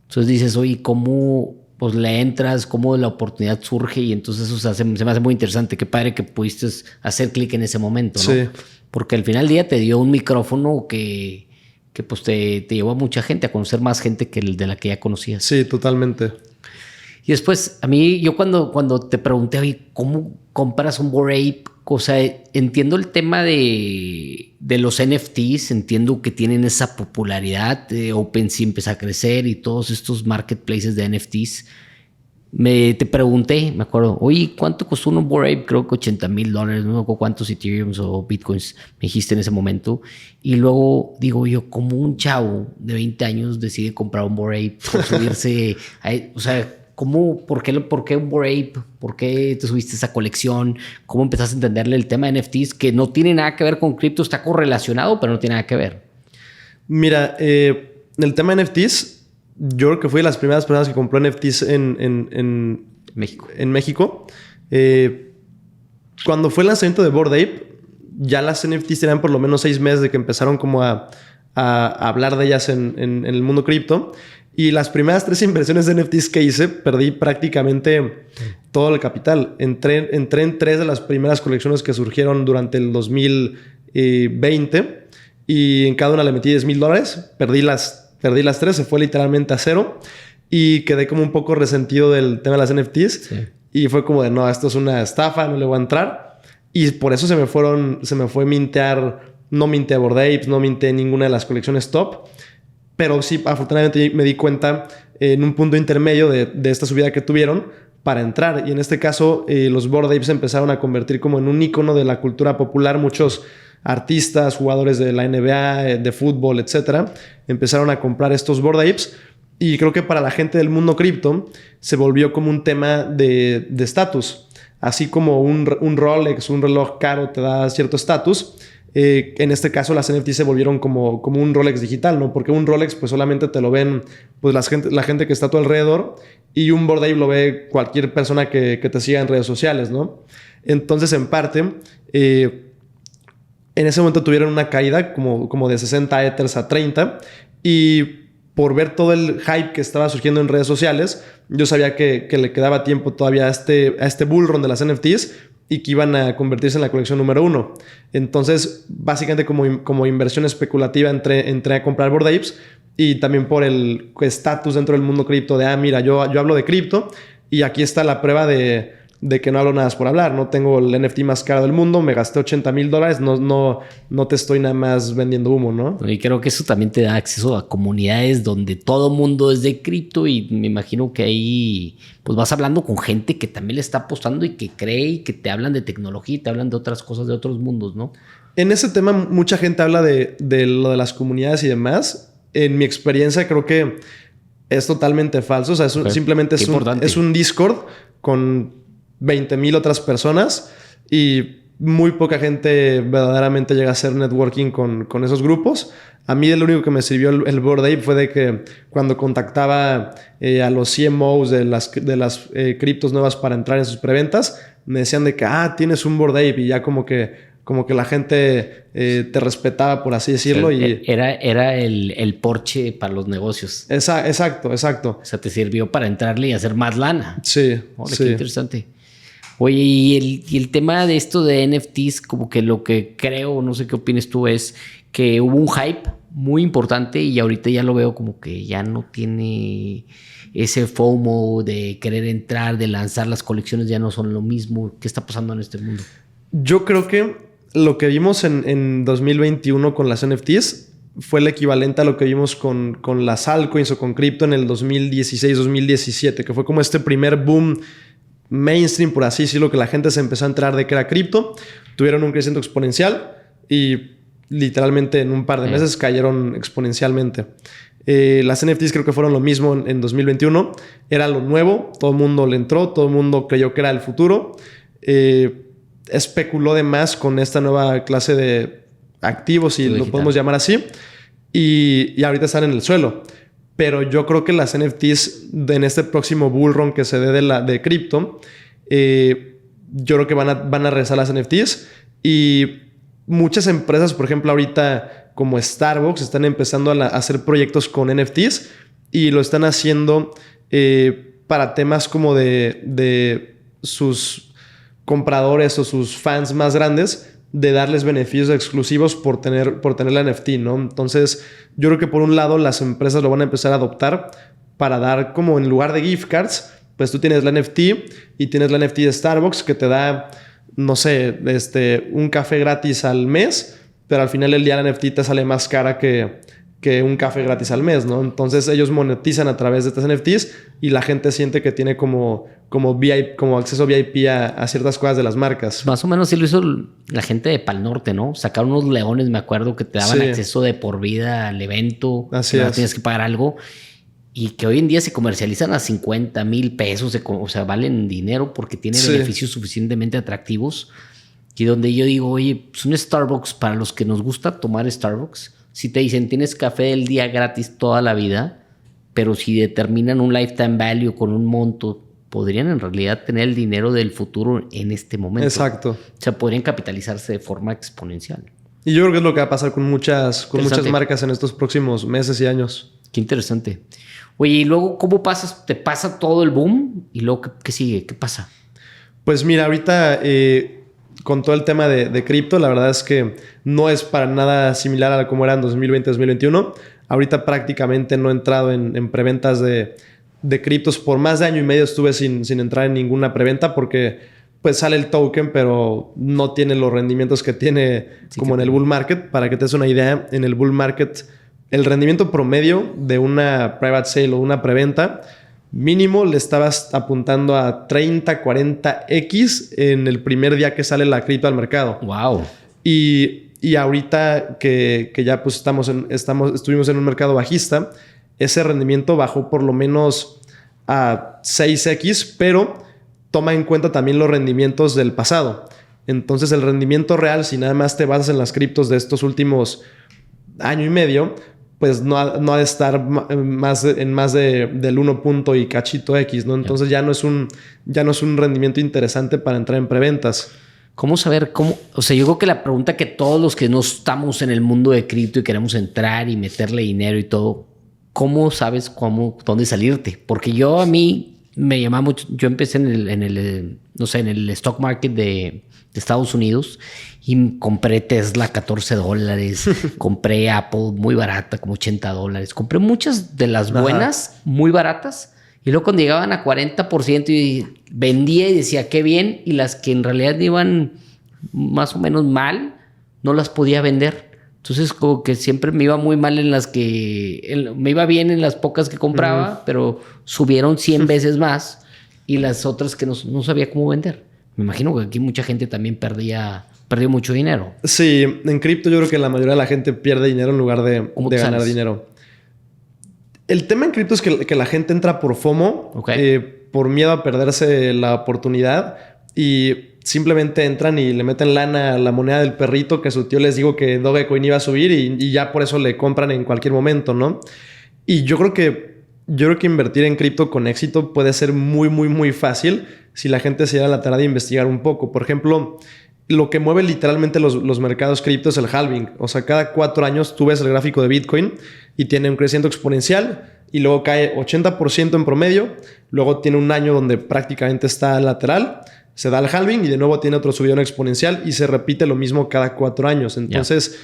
Entonces dices, oye, ¿cómo pues le entras? ¿Cómo la oportunidad surge? Y entonces eso se me hace muy interesante. Qué padre que pudiste hacer clic en ese momento, ¿no? Sí. Porque al final del día te dio un micrófono que pues te llevó a mucha gente, a conocer más gente que el de la que ya conocías. Sí, totalmente. Y después, a mí, yo cuando te pregunté, oye, ¿cómo compras un Bored Ape? O sea, entiendo el tema de los NFTs, entiendo que tienen esa popularidad, OpenSea empieza a crecer y todos estos marketplaces de NFTs. Te pregunté, me acuerdo, oye, ¿cuánto costó un Bored Ape? Creo que $80,000, no me acuerdo cuántos Ethereum o Bitcoins me dijiste en ese momento. Y luego digo yo, como un chavo de 20 años decide comprar un Bored Ape por subirse o sea, ¿por qué un Bored Ape? ¿Por qué te subiste esa colección? ¿Cómo empezaste a entenderle el tema de NFTs? Que no tiene nada que ver con cripto, está correlacionado, pero no tiene nada que ver. Mira, el tema de NFTs, yo creo que fui de las primeras personas que compró NFTs en México. En México. Cuando fue el lanzamiento de Bored Ape, ya las NFTs tenían por lo menos 6 meses de que empezaron como a hablar de ellas en el mundo cripto. Y las primeras 3 inversiones de NFTs que hice, perdí prácticamente todo el capital. Entré en 3 de las primeras colecciones que surgieron durante el 2020 y en cada una le metí $10,000. Perdí las 3, se fue literalmente a 0 y quedé como un poco resentido del tema de las NFTs. Sí. Y fue como de, no, esto es una estafa, no le voy a entrar. Y por eso se me fue mintear, no minté Bored Apes, no minté ninguna de las colecciones top. Pero sí, afortunadamente me di cuenta en un punto intermedio de esta subida que tuvieron para entrar. Y en este caso, los Bored Apes se empezaron a convertir como en un ícono de la cultura popular. Muchos artistas, jugadores de la NBA, de fútbol, etcétera, empezaron a comprar estos Bored Apes. Y creo que para la gente del mundo cripto se volvió como un tema de estatus. Así como un Rolex, un reloj caro te da cierto estatus. En este caso las NFT se volvieron como un Rolex digital, ¿no? Porque un Rolex pues solamente te lo ven pues la gente que está a tu alrededor, y un Bored Ape lo ve cualquier persona que te siga en redes sociales, ¿no? Entonces, en parte, en ese momento tuvieron una caída como de 60 Ethers a 30, y por ver todo el hype que estaba surgiendo en redes sociales, yo sabía que le quedaba tiempo todavía a este bull run de las NFTs y que iban a convertirse en la colección número 1. Entonces, básicamente como inversión especulativa entré a comprar Bored Apes, y también por el estatus dentro del mundo cripto de, mira, yo hablo de cripto y aquí está la prueba de que no hablo nada más por hablar. No tengo el NFT más caro del mundo, me gasté $80,000, no te estoy nada más vendiendo humo, ¿no? Y creo que eso también te da acceso a comunidades donde todo mundo es de cripto, y me imagino que ahí pues vas hablando con gente que también le está apostando y que cree, y que te hablan de tecnología y te hablan de otras cosas, de otros mundos, ¿no? En ese tema mucha gente habla de lo de las comunidades y demás. En mi experiencia creo que es totalmente falso. O sea, simplemente es un Discord con 20,000 otras personas y muy poca gente verdaderamente llega a hacer networking con esos grupos. A mí lo único que me sirvió el Bored Ape fue de que cuando contactaba a los CMOs de las criptos nuevas para entrar en sus preventas, me decían de que, tienes un Bored Ape, y ya como que la gente te respetaba, por así decirlo. Era el Porsche para los negocios. Exacto. O sea, te sirvió para entrarle y hacer más lana. Sí. Qué interesante. Oye, y el tema de esto de NFTs, como que lo que creo, no sé qué opines tú, es que hubo un hype muy importante y ahorita ya lo veo como que ya no tiene ese FOMO de querer entrar, de lanzar las colecciones, ya no son lo mismo. ¿Qué está pasando en este mundo? Yo creo que lo que vimos en 2021 con las NFTs fue el equivalente a lo que vimos con las altcoins o con cripto en el 2016-2017, que fue como este primer boom mainstream, por así decirlo, que la gente se empezó a enterar de que era cripto. Tuvieron un crecimiento exponencial y literalmente en un par de meses cayeron exponencialmente. Las NFTs creo que fueron lo mismo en 2021. Era lo nuevo, todo el mundo le entró, todo el mundo creyó que era el futuro. Especuló de más con esta nueva clase de activos, si lo podemos llamar así, y ahorita están en el suelo. Pero yo creo que las NFTs en este próximo bull run que se dé de cripto, yo creo que van a regresar las NFTs, y muchas empresas, por ejemplo, ahorita como Starbucks, están empezando a hacer proyectos con NFTs y lo están haciendo para temas como de sus compradores o sus fans más grandes, de darles beneficios exclusivos por tener la NFT, ¿no? Entonces, yo creo que por un lado las empresas lo van a empezar a adoptar para dar como en lugar de gift cards, pues tú tienes la NFT y tienes la NFT de Starbucks que te da, no sé, un café gratis al mes, pero al final del día la NFT te sale más cara que un café gratis al mes, ¿no? Entonces ellos monetizan a través de estas NFTs y la gente siente que tiene como acceso VIP a ciertas cosas de las marcas. Más o menos sí lo hizo la gente de Pal Norte, ¿no? Sacaron unos leones, me acuerdo, que te daban acceso de por vida al evento. Así es. Tienes que pagar algo. Y que hoy en día se comercializan a 50,000 pesos. O sea, valen dinero porque tienen beneficios suficientemente atractivos. Y donde yo digo, oye, pues un Starbucks, para los que nos gusta tomar Starbucks, si te dicen tienes café del día gratis toda la vida, pero si determinan un lifetime value con un monto, podrían en realidad tener el dinero del futuro en este momento. Exacto. O sea, podrían capitalizarse de forma exponencial. Y yo creo que es lo que va a pasar con muchas marcas en estos próximos meses y años. Qué interesante. Oye, y luego, ¿cómo pasas? ¿Te pasa todo el boom? ¿Y luego qué sigue? ¿Qué pasa? Pues mira, ahorita con todo el tema de cripto, la verdad es que no es para nada similar a como era en 2020-2021. Ahorita prácticamente no he entrado en preventas de criptos. Por más de año y medio estuve sin entrar en ninguna preventa porque pues sale el token, pero no tiene los rendimientos que tiene como en el bull market. Para que te des una idea, en el bull market el rendimiento promedio de una private sale o una preventa mínimo le estabas apuntando a 30, 40x en el primer día que sale la cripto al mercado. Wow. Y ahorita que ya pues estuvimos en un mercado bajista, ese rendimiento bajó por lo menos a 6x, pero toma en cuenta también los rendimientos del pasado. Entonces el rendimiento real, si nada más te basas en las criptos de estos últimos año y medio, pues no ha de estar en más del 1 punto y cachito X, ¿no? Entonces ya no es un rendimiento interesante para entrar en preventas. ¿Cómo saber cómo? O sea, yo creo que la pregunta que todos los que no estamos en el mundo de cripto y queremos entrar y meterle dinero y todo, ¿cómo sabes dónde salirte? Porque a mí me llamaba mucho. Yo empecé en el stock market de Estados Unidos y compré Tesla $14, compré Apple muy barata, como $80, compré muchas de las buenas, muy baratas, y luego cuando llegaban a 40% y vendía y decía qué bien, y las que en realidad iban más o menos mal, no las podía vender. Entonces como que siempre me iba muy mal en las que... me iba bien en las pocas que compraba, pero subieron 100 veces más, y las otras que no sabía cómo vender. Me imagino que aquí mucha gente también perdió mucho dinero. Sí, en cripto yo creo que la mayoría de la gente pierde dinero en lugar de ganar dinero. El tema en cripto es que la gente entra por FOMO, por miedo a perderse la oportunidad y simplemente entran y le meten lana a la moneda del perrito que su tío les dijo que Dogecoin iba a subir y ya por eso le compran en cualquier momento, ¿no? Y yo creo que invertir en cripto con éxito puede ser muy, muy, muy fácil si la gente se da la tarea de investigar un poco. Por ejemplo, lo que mueve literalmente los mercados cripto es el halving. O sea, cada 4 años tú ves el gráfico de Bitcoin y tiene un crecimiento exponencial y luego cae 80% en promedio. Luego tiene un año donde prácticamente está lateral, se da el halving y de nuevo tiene otro subidón exponencial y se repite lo mismo cada 4 años. Entonces,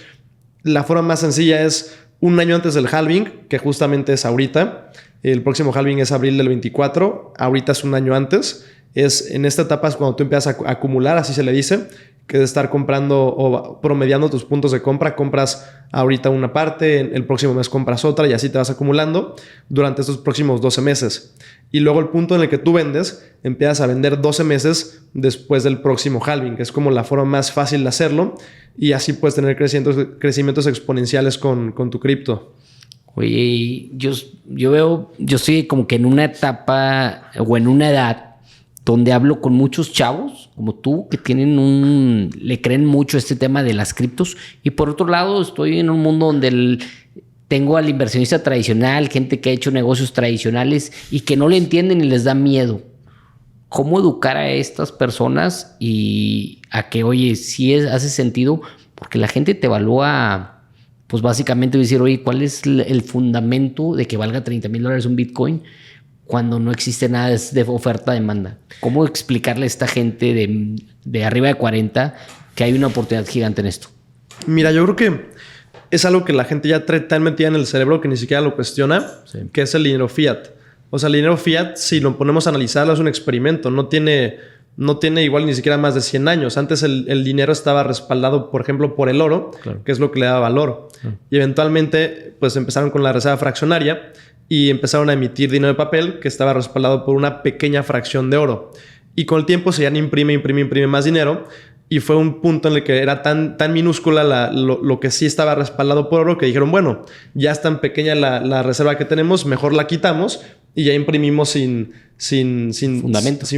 la forma más sencilla es un año antes del halving, que justamente es ahorita. El próximo halving es abril del 24. Ahorita es un año antes. Es en esta etapa es cuando tú empiezas a acumular, así se le dice, que es estar comprando o promediando tus puntos de compra. Compras ahorita una parte, el próximo mes compras otra y así te vas acumulando durante estos próximos 12 meses. Y luego el punto en el que tú vendes, empiezas a vender 12 meses después del próximo halving, que es como la forma más fácil de hacerlo y así puedes tener crecimientos exponenciales con tu cripto. Oye, yo estoy como que en una etapa o en una edad donde hablo con muchos chavos como tú que le creen mucho este tema de las criptos, y por otro lado estoy en un mundo donde tengo al inversionista tradicional, gente que ha hecho negocios tradicionales y que no le entienden y les da miedo. ¿Cómo educar a estas personas y a que, oye, sí hace sentido? Porque la gente te evalúa, pues básicamente decir, oye, ¿cuál es el fundamento de que valga $30,000 un Bitcoin cuando no existe nada de oferta-demanda? ¿Cómo explicarle a esta gente de arriba de 40 que hay una oportunidad gigante en esto? Mira, yo creo que es algo que la gente ya trae tan metida en el cerebro que ni siquiera lo cuestiona, que es el dinero fiat. O sea, el dinero fiat, si lo ponemos a analizarlo, es un experimento. No tiene igual ni siquiera más de 100 años. Antes el dinero estaba respaldado, por ejemplo, por el oro, que es lo que le daba valor. Y eventualmente, pues empezaron con la reserva fraccionaria y empezaron a emitir dinero de papel que estaba respaldado por una pequeña fracción de oro. Y con el tiempo se ya imprime más dinero. Y fue un punto en el que era tan minúscula lo que sí estaba respaldado por oro que dijeron, bueno, ya es tan pequeña la reserva que tenemos, mejor la quitamos y ya imprimimos sin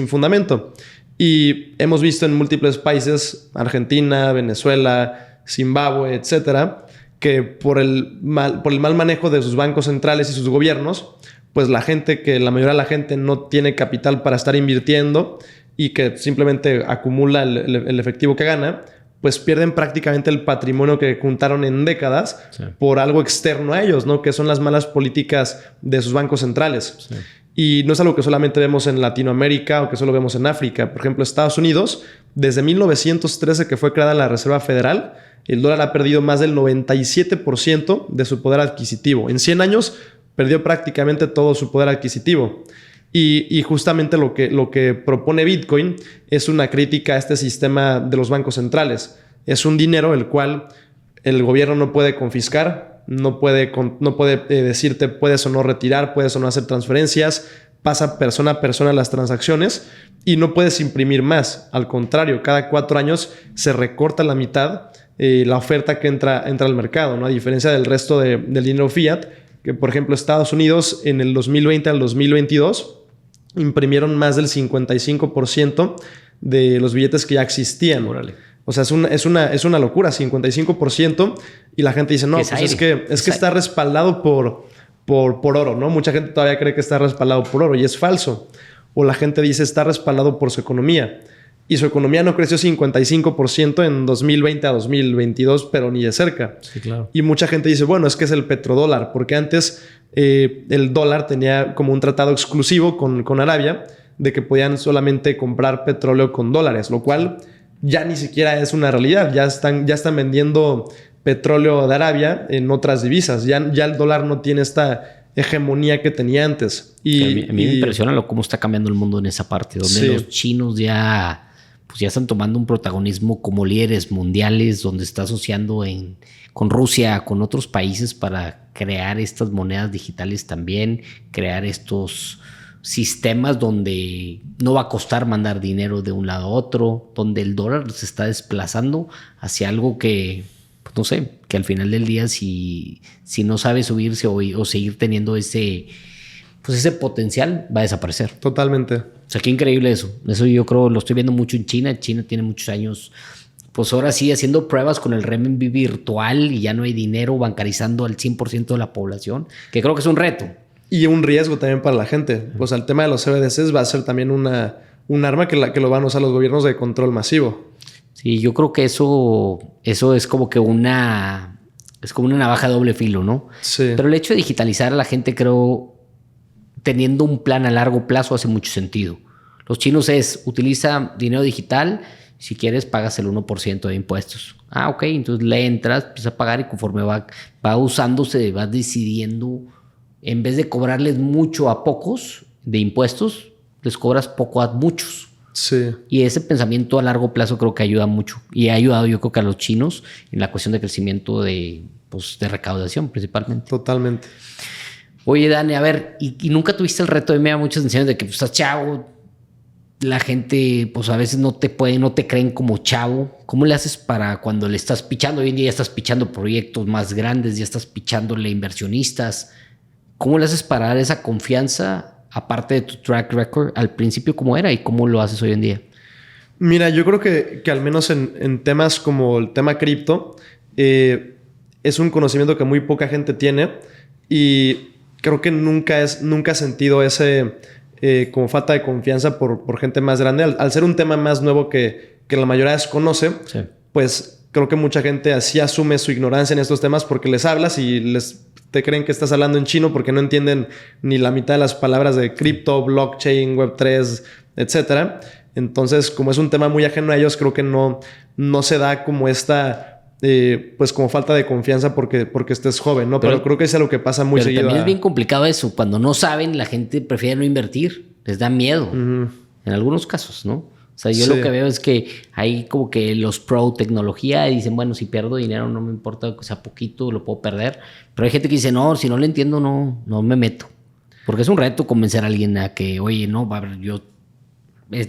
fundamento. Y hemos visto en múltiples países, Argentina, Venezuela, Zimbabue, etcétera, que por el mal manejo de sus bancos centrales y sus gobiernos, pues la mayoría de la gente no tiene capital para estar invirtiendo y que simplemente acumula el efectivo que gana, pues pierden prácticamente el patrimonio que juntaron en décadas por algo externo a ellos, ¿no? Que son las malas políticas de sus bancos centrales. Sí. Y no es algo que solamente vemos en Latinoamérica o que solo vemos en África. Por ejemplo, Estados Unidos, desde 1913 que fue creada la Reserva Federal, el dólar ha perdido más del 97% de su poder adquisitivo. En 100 años perdió prácticamente todo su poder adquisitivo. Y justamente lo que propone Bitcoin es una crítica a este sistema de los bancos centrales. Es un dinero el cual el gobierno no puede confiscar, no puede decirte puedes o no retirar, puedes o no hacer transferencias, pasa persona a persona las transacciones y no puedes imprimir más. Al contrario, cada 4 años se recorta la mitad la oferta que entra al mercado, ¿no? A diferencia del resto del dinero fiat, que por ejemplo Estados Unidos en el 2020 al 2022 imprimieron más del 55% de los billetes que ya existían. Órale. O sea, es una locura, 55%. Y la gente dice, no, pues es que está respaldado por oro, ¿no? Mucha gente todavía cree que está respaldado por oro y es falso. O la gente dice, está respaldado por su economía. Y su economía no creció 55% en 2020 a 2022, pero ni de cerca. Sí, claro. Y mucha gente dice, bueno, es que es el petrodólar, porque antes el dólar tenía como un tratado exclusivo con Arabia de que podían solamente comprar petróleo con dólares, lo cual ya ni siquiera es una realidad. Ya están vendiendo petróleo de Arabia en otras divisas. Ya el dólar no tiene esta hegemonía que tenía antes. Y a mí me impresiona cómo está cambiando el mundo en esa parte, donde los chinos ya están tomando un protagonismo como líderes mundiales, donde está asociando con Rusia, con otros países para crear estas monedas digitales también, crear estos sistemas donde no va a costar mandar dinero de un lado a otro, donde el dólar se está desplazando hacia algo que pues no sé, que al final del día si no sabe subirse o seguir teniendo ese potencial, va a desaparecer. Totalmente. O sea, qué increíble eso. Eso yo creo, lo estoy viendo mucho en China. China tiene muchos años, pues ahora sí, haciendo pruebas con el renminbi virtual y ya no hay dinero, bancarizando al 100% de la población, que creo que es un reto. Y un riesgo también para la gente. O sea, el tema de los CBDCs va a ser también un arma que lo van a usar los gobiernos de control masivo. Sí, yo creo que eso es como que es como una navaja de doble filo, ¿no? Sí. Pero el hecho de digitalizar a la gente, creo, teniendo un plan a largo plazo, hace mucho sentido. Los chinos utiliza dinero digital, si quieres pagas el 1% de impuestos. Ah, ok, entonces le entras, empiezas a pagar y conforme va usándose, vas decidiendo, en vez de cobrarles mucho a pocos de impuestos, les cobras poco a muchos. Sí. Y ese pensamiento a largo plazo creo que ayuda mucho. Y ha ayudado, yo creo que a los chinos en la cuestión de crecimiento de recaudación principalmente. Totalmente. Oye, Dani, a ver, ¿y nunca tuviste el reto? Me da muchas sensaciones de que pues, estás chavo, la gente pues a veces no te creen como chavo. ¿Cómo le haces para cuando le estás pichando? Hoy en día ya estás pichando proyectos más grandes, ya estás pichándole inversionistas. ¿Cómo le haces para dar esa confianza, aparte de tu track record, al principio cómo era y cómo lo haces hoy en día? Mira, yo creo que al menos en temas como el tema cripto, es un conocimiento que muy poca gente tiene y creo que nunca he sentido ese como falta de confianza por gente más grande. Al ser un tema más nuevo que la mayoría desconoce, sí, pues creo que mucha gente así asume su ignorancia en estos temas porque les hablas y te creen que estás hablando en chino porque no entienden ni la mitad de las palabras de cripto, blockchain, web3, etcétera. Entonces, como es un tema muy ajeno a ellos, creo que no se da como esta, pues como falta de confianza porque estés joven, ¿no? Pero creo que es algo que pasa muy seguido. Pero también es bien complicado eso. Cuando no saben, la gente prefiere no invertir. Les da miedo. Uh-huh. En algunos casos, ¿no? O sea, yo lo que veo es que hay como que los pro tecnología dicen, bueno, si pierdo dinero no me importa que sea poquito, lo puedo perder. Pero hay gente que dice, no, si no lo entiendo, no me meto. Porque es un reto convencer a alguien a que, oye, no, yo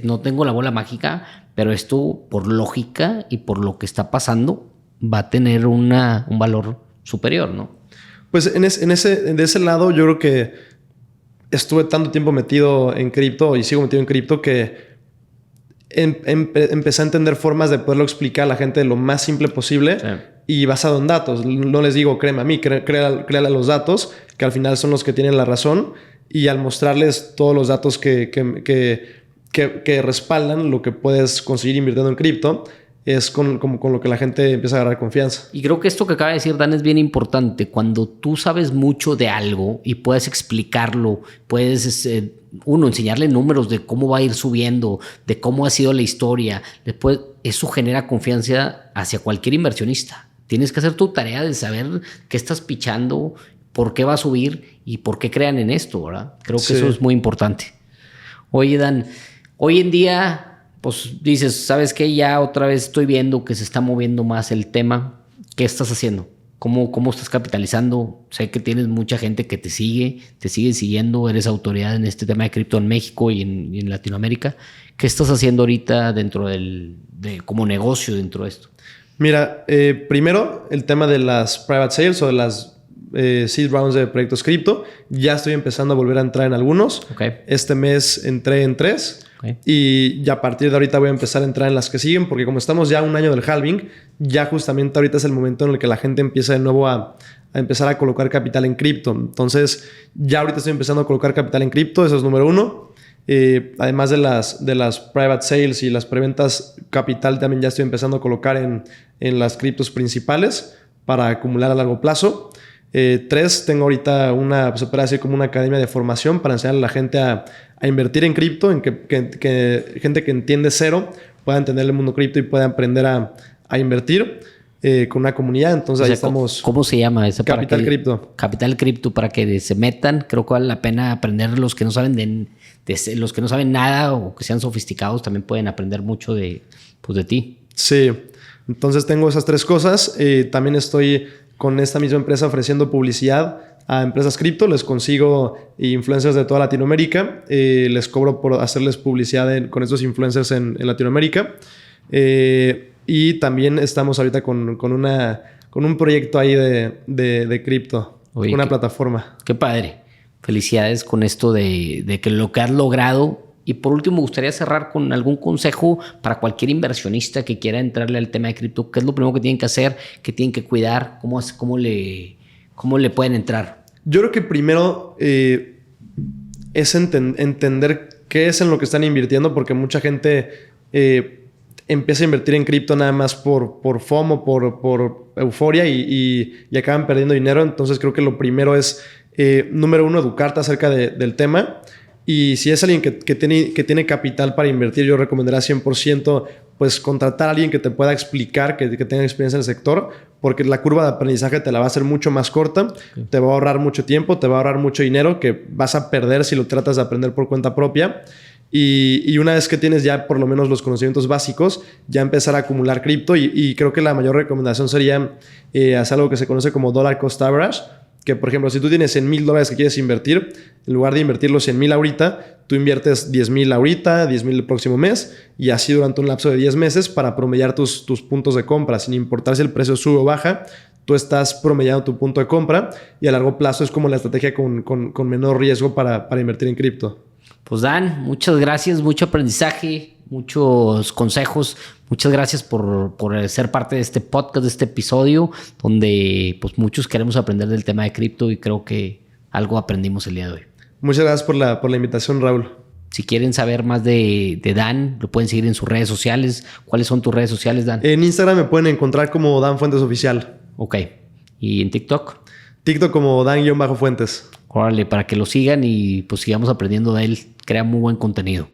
no tengo la bola mágica, pero esto por lógica y por lo que está pasando va a tener un valor superior, ¿no? Pues de ese lado yo creo que estuve tanto tiempo metido en cripto y sigo metido en cripto que empecé a entender formas de poderlo explicar a la gente lo más simple posible, sí, y basado en datos. No les digo créeme a mí, créale a los datos, que al final son los que tienen la razón, y al mostrarles todos los datos que respaldan lo que puedes conseguir invirtiendo en cripto, es con lo que la gente empieza a agarrar confianza. Y creo que esto que acaba de decir Dan es bien importante. Cuando tú sabes mucho de algo y puedes explicarlo, puedes enseñarle números de cómo va a ir subiendo, de cómo ha sido la historia, después eso genera confianza hacia cualquier inversionista. Tienes que hacer tu tarea de saber qué estás pichando, por qué va a subir y por qué crean en esto, ¿verdad? Creo que eso es muy importante. Oye, Dan, hoy en día, pues dices, ¿sabes qué? Ya otra vez estoy viendo que se está moviendo más el tema. ¿Qué estás haciendo? ¿Cómo estás capitalizando? Sé que tienes mucha gente que te sigue siguiendo, eres autoridad en este tema de cripto en México y en Latinoamérica. ¿Qué estás haciendo ahorita dentro como negocio dentro de esto? Mira, primero el tema de las private sales o de las seed rounds de proyectos cripto. Ya estoy empezando a volver a entrar en algunos. Okay. Este mes entré en 3. Okay. Y ya a partir de ahorita voy a empezar a entrar en las que siguen, porque como estamos ya a un año del halving, ya justamente ahorita es el momento en el que la gente empieza de nuevo a empezar a colocar capital en cripto. Entonces, ya ahorita estoy empezando a colocar capital en cripto, eso es número 1. Además de las private sales y las preventas, capital también ya estoy empezando a colocar en las criptos principales para acumular a largo plazo. 3, tengo ahorita se puede decir como una academia de formación para enseñar a la gente a invertir en cripto, en que gente que entiende cero pueda entender el mundo cripto y pueda aprender a invertir con una comunidad. Entonces, ahí estamos. ¿Cómo se llama ese? Capital Cripto. Capital Cripto, para que se metan. Creo que vale la pena aprender. Los que no saben los que no saben nada o que sean sofisticados también pueden aprender mucho de ti. Sí. Entonces tengo esas 3 cosas. También estoy con esta misma empresa ofreciendo publicidad a empresas cripto. Les consigo influencers de toda Latinoamérica. Les cobro por hacerles publicidad con estos influencers en Latinoamérica. Y también estamos ahorita con con un proyecto ahí de cripto, Oye, una plataforma. Qué padre. Felicidades con esto de que lo que has logrado. Y por último, me gustaría cerrar con algún consejo para cualquier inversionista que quiera entrarle al tema de cripto. ¿Qué es lo primero que tienen que hacer? ¿Qué tienen que cuidar? ¿Cómo le pueden entrar? Yo creo que primero es entender qué es en lo que están invirtiendo, porque mucha gente empieza a invertir en cripto nada más por FOMO, por euforia y acaban perdiendo dinero. Entonces creo que lo primero es, número uno, educarte acerca del tema. Y si es alguien que tiene capital para invertir, yo recomendaría 100% pues contratar a alguien que te pueda explicar, que tenga experiencia en el sector, porque la curva de aprendizaje te la va a hacer mucho más corta, te va a ahorrar mucho tiempo, te va a ahorrar mucho dinero que vas a perder si lo tratas de aprender por cuenta propia. Y una vez que tienes ya por lo menos los conocimientos básicos, ya empezar a acumular cripto. Y creo que la mayor recomendación sería hacer algo que se conoce como dollar cost average, que por ejemplo, si tú tienes $100,000 que quieres invertir, en lugar de invertir los 100,000 ahorita, tú inviertes 10,000 ahorita, 10,000 el próximo mes, y así durante un lapso de 10 meses para promediar tus puntos de compra. Sin importar si el precio sube o baja, tú estás promediando tu punto de compra, y a largo plazo es como la estrategia con menor riesgo para invertir en cripto. Pues Dan, muchas gracias, mucho aprendizaje, muchos consejos. Muchas gracias por ser parte de este podcast, de este episodio, donde pues muchos queremos aprender del tema de cripto y creo que algo aprendimos el día de hoy. Muchas gracias por la invitación, Raúl. Si quieren saber más de Dan, lo pueden seguir en sus redes sociales. ¿Cuáles son tus redes sociales, Dan? En Instagram me pueden encontrar como Dan Fuentes Oficial. Ok. ¿Y en TikTok? TikTok como Dan-Fuentes. Órale, para que lo sigan y pues sigamos aprendiendo de él. Crea muy buen contenido.